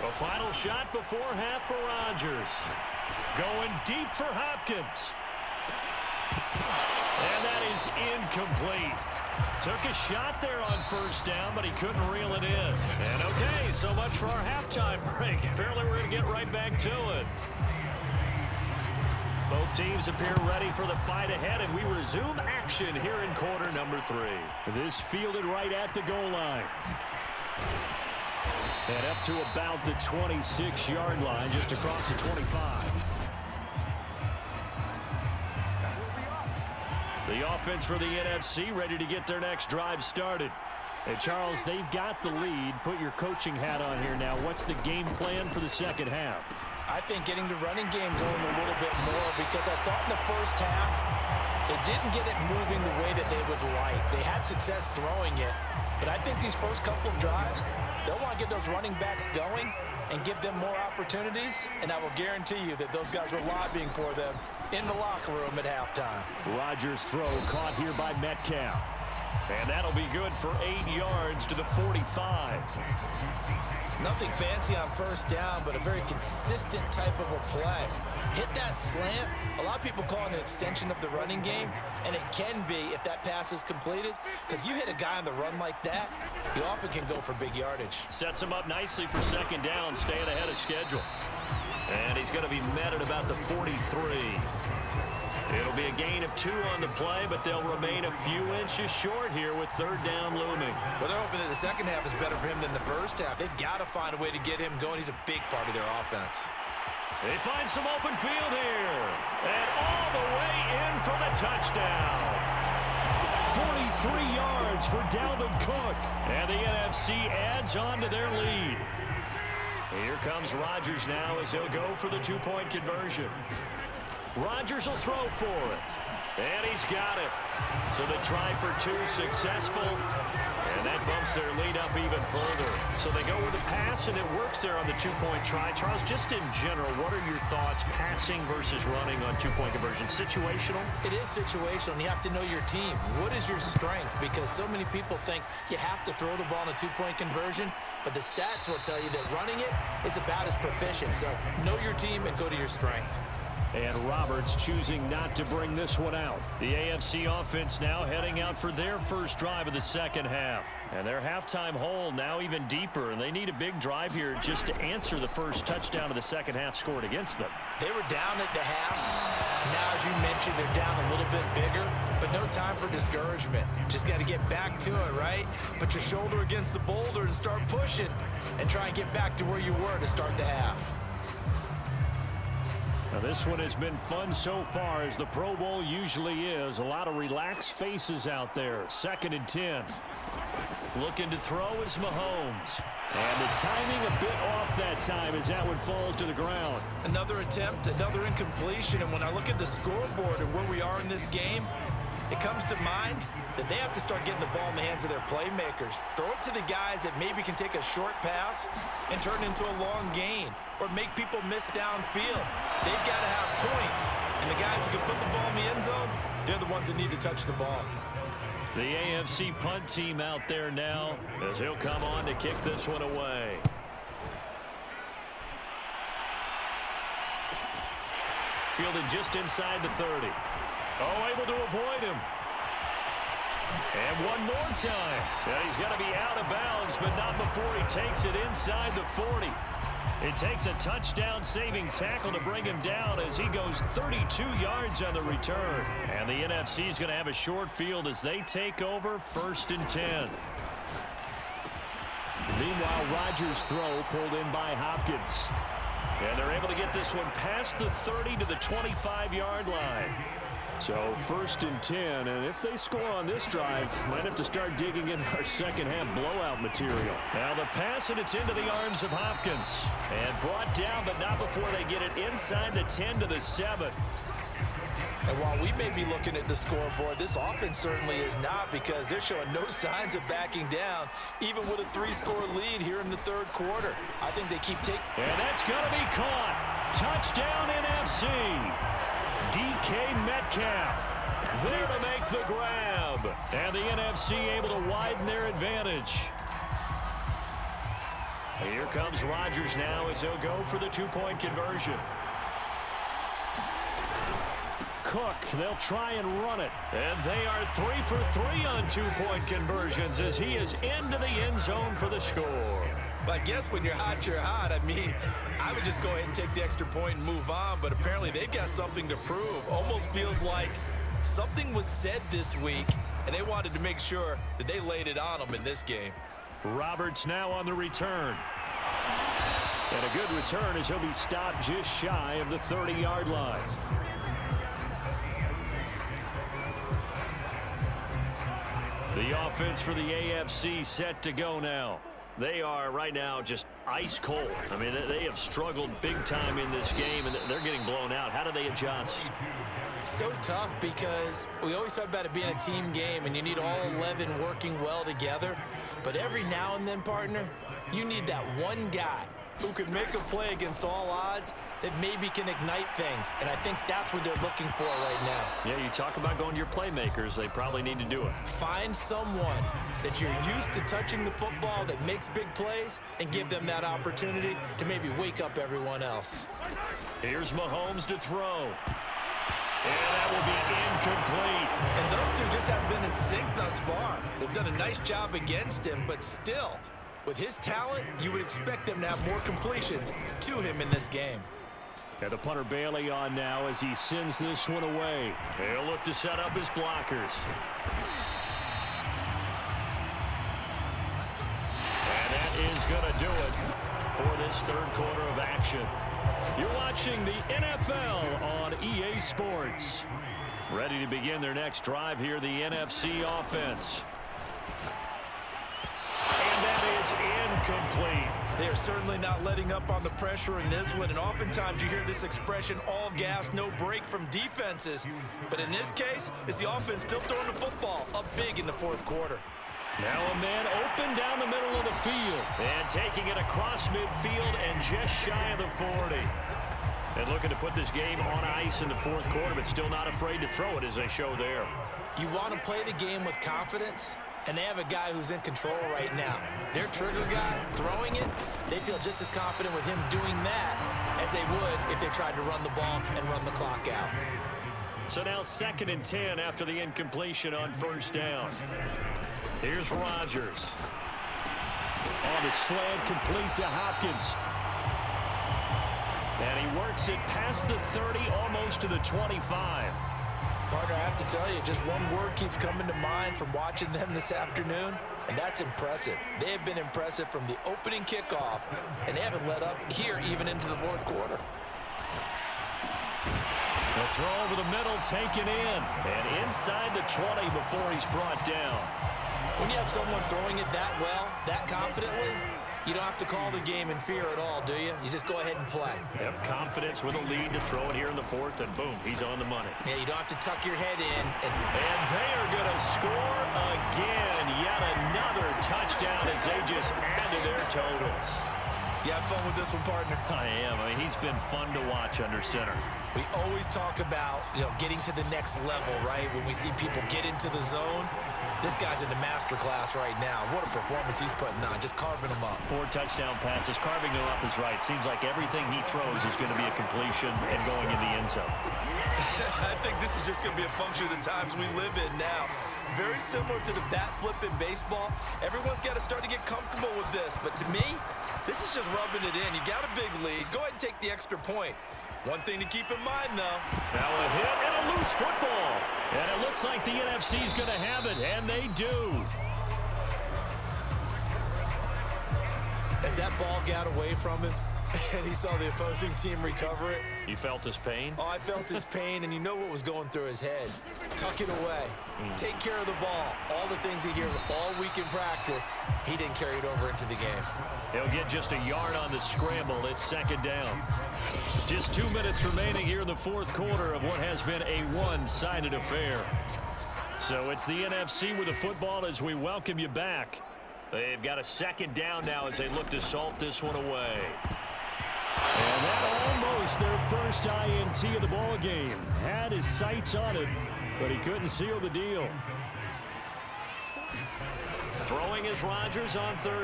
A final shot before half for Rodgers. Going deep for Hopkins. And that is incomplete. Took a shot there on first down, but he couldn't reel it in. And okay, so much for our halftime break. Apparently we're going to get right back to it. Both teams appear ready for the fight ahead, and we resume action here in quarter number 3. This fielded right at the goal line. And up to about the 26-yard line, just across the 25. The offense for the NFC ready to get their next drive started. Hey, Charles, they've got the lead. Put your coaching hat on here now. What's the game plan for the second half? I think getting the running game going a little bit more, because I thought in the first half it didn't get it moving the way that they would like. They had success throwing it, but I think these first couple of drives, they'll want to get those running backs going and give them more opportunities, and I will guarantee you that those guys were lobbying for them in the locker room at halftime. Rodgers' throw caught here by Metcalf. And that'll be good for 8 yards to the 45. Nothing fancy on first down, but a very consistent type of a play. Hit that slant. A lot of people call it an extension of the running game, and it can be if that pass is completed, because you hit a guy on the run like that, he often can go for big yardage. Sets him up nicely for second down, staying ahead of schedule. And he's going to be met at about the 43. It'll be a gain of 2 on the play, but they'll remain a few inches short here with third down looming. Well, they're hoping that the second half is better for him than the first half. They've got to find a way to get him going. He's a big part of their offense. They find some open field here. And all the way in for the touchdown. 43 yards for Dalvin Cook. And the NFC adds on to their lead. Here comes Rodgers now as he'll go for the 2-point conversion. Rodgers will throw for it. And he's got it. So the try for 2 successful. And that bumps their lead up even further. So they go with the pass, and it works there on the 2-point try. Charles, just in general, what are your thoughts passing versus running on 2-point conversion? Situational? It is situational, and you have to know your team. What is your strength? Because so many people think you have to throw the ball in a 2-point conversion, but the stats will tell you that running it is about as proficient. So know your team and go to your strength. And Roberts choosing not to bring this one out. The AFC offense now heading out for their first drive of the second half. And their halftime hole now even deeper, and they need a big drive here just to answer the first touchdown of the second half scored against them. They were down at the half. Now, as you mentioned, they're down a little bit bigger, but no time for discouragement. Just got to get back to it, right? Put your shoulder against the boulder and start pushing and try and get back to where you were to start the half. Now this one has been fun so far, as the Pro Bowl usually is. A lot of relaxed faces out there. 2nd and 10. Looking to throw is Mahomes. And the timing a bit off that time as that one falls to the ground. Another attempt, another incompletion. And when I look at the scoreboard and where we are in this game, it comes to mind that they have to start getting the ball in the hands of their playmakers. Throw it to the guys that maybe can take a short pass and turn it into a long gain or make people miss downfield. They've got to have points. And the guys who can put the ball in the end zone, they're the ones that need to touch the ball. The AFC punt team out there now as he'll come on to kick this one away. Fielded just inside the 30. Oh, able to avoid him. And one more time. And he's going to be out of bounds, but not before he takes it inside the 40. It takes a touchdown-saving tackle to bring him down as he goes 32 yards on the return. And the NFC is going to have a short field as they take over 1st and 10. Meanwhile, Rodgers' throw pulled in by Hopkins. And they're able to get this one past the 30 to the 25-yard line. So 1st and 10, and if they score on this drive, might have to start digging in our second half blowout material. Now the pass, and it's into the arms of Hopkins. And brought down, but not before they get it inside the 10 to the 7. And while we may be looking at the scoreboard, this offense certainly is not, because they're showing no signs of backing down, even with a 3-score lead here in the 3rd quarter. I think they keep taking. And that's going to be caught. Touchdown NFC. DK Metcalf there to make the grab. And the NFC able to widen their advantage. Here comes Rodgers now as he'll go for the two-point conversion. Cook, they'll try and run it. And they are 3 for 3 on two-point conversions as he is into the end zone for the score. But I guess when you're hot, you're hot. I mean, I would just go ahead and take the extra point and move on, but apparently they've got something to prove. Almost feels like something was said this week, and they wanted to make sure that they laid it on them in this game. Roberts now on the return. And a good return as he'll be stopped just shy of the 30-yard line. The offense for the AFC set to go now. They are right now just ice cold. I mean, they have struggled big time in this game, and they're getting blown out. How do they adjust? So tough because we always talk about it being a team game, and you need all 11 working well together. But every now and then, partner, you need that one guy who could make a play against all odds that maybe can ignite things. And I think that's what they're looking for right now. Yeah, you talk about going to your playmakers. They probably need to do it. Find someone that you're used to touching the football that makes big plays and give them that opportunity to maybe wake up everyone else. Here's Mahomes to throw. And that will be incomplete. And those two just haven't been in sync thus far. They've done a nice job against him, but still, with his talent, you would expect them to have more completions to him in this game. And the punter Bailey on now as he sends this one away. He'll look to set up his blockers. And that is going to do it for this third quarter of action. You're watching the NFL on EA Sports. Ready to begin their next drive here, the NFC offense. And that is incomplete. They are certainly not letting up on the pressure in this one, and oftentimes you hear this expression, all gas, no break from defenses. But in this case, it's the offense still throwing the football up big in the fourth quarter. Now a man open down the middle of the field. And taking it across midfield and just shy of the 40. And looking to put this game on ice in the fourth quarter, but still not afraid to throw it as they show there. You want to play the game with confidence, and they have a guy who's in control right now. Their trigger guy throwing it, they feel just as confident with him doing that as they would if they tried to run the ball and run the clock out. So now 2nd and 10 after the incompletion on first down. Here's Rodgers. On the slant, complete to Hopkins. And he works it past the 30, almost to the 25. Partner, I have to tell you, just one word keeps coming to mind from watching them this afternoon, and that's impressive. They have been impressive from the opening kickoff, and they haven't let up here even into the fourth quarter. The throw over the middle, taken in, and inside the 20 before he's brought down. When you have someone throwing it that well, that confidently, you don't have to call the game in fear at all, do you? You just go ahead and play. Yep, confidence with a lead to throw it here in the fourth, and boom, he's on the money. Yeah, you don't have to tuck your head in. And they are going to score again. Yet another touchdown as they just add to their totals. You have fun with this one, partner? I am. I mean, he's been fun to watch under center. We always talk about, getting to the next level, right? When we see people get into the zone, this guy's in the master class right now. What a performance he's putting on, just carving them up. 4 touchdown passes. Carving them up is right. Seems like everything he throws is going to be a completion and going in the end zone. I think this is just going to be a function of the times we live in now. Very similar to the bat flip in baseball. Everyone's got to start to get comfortable with this. But to me, this is just rubbing it in. You got a big lead. Go ahead and take the extra point. One thing to keep in mind, though. Now a hit and a loose football. And it looks like the NFC's going to have it, and they do. As that ball got away from him, and he saw the opposing team recover it. You felt his pain? Oh, I felt his pain, and you know what was going through his head. Tuck it away. Take care of the ball. All the things he hears all week in practice, he didn't carry it over into the game. He'll get just a yard on the scramble. It's 2nd down. Just 2 minutes remaining here in the fourth quarter of what has been a one-sided affair. So it's the NFC with the football as we welcome you back. They've got a 2nd down now as they look to salt this one away. And that almost their first INT of the ball game. Had his sights on it, but he couldn't seal the deal. Throwing is Rodgers on third.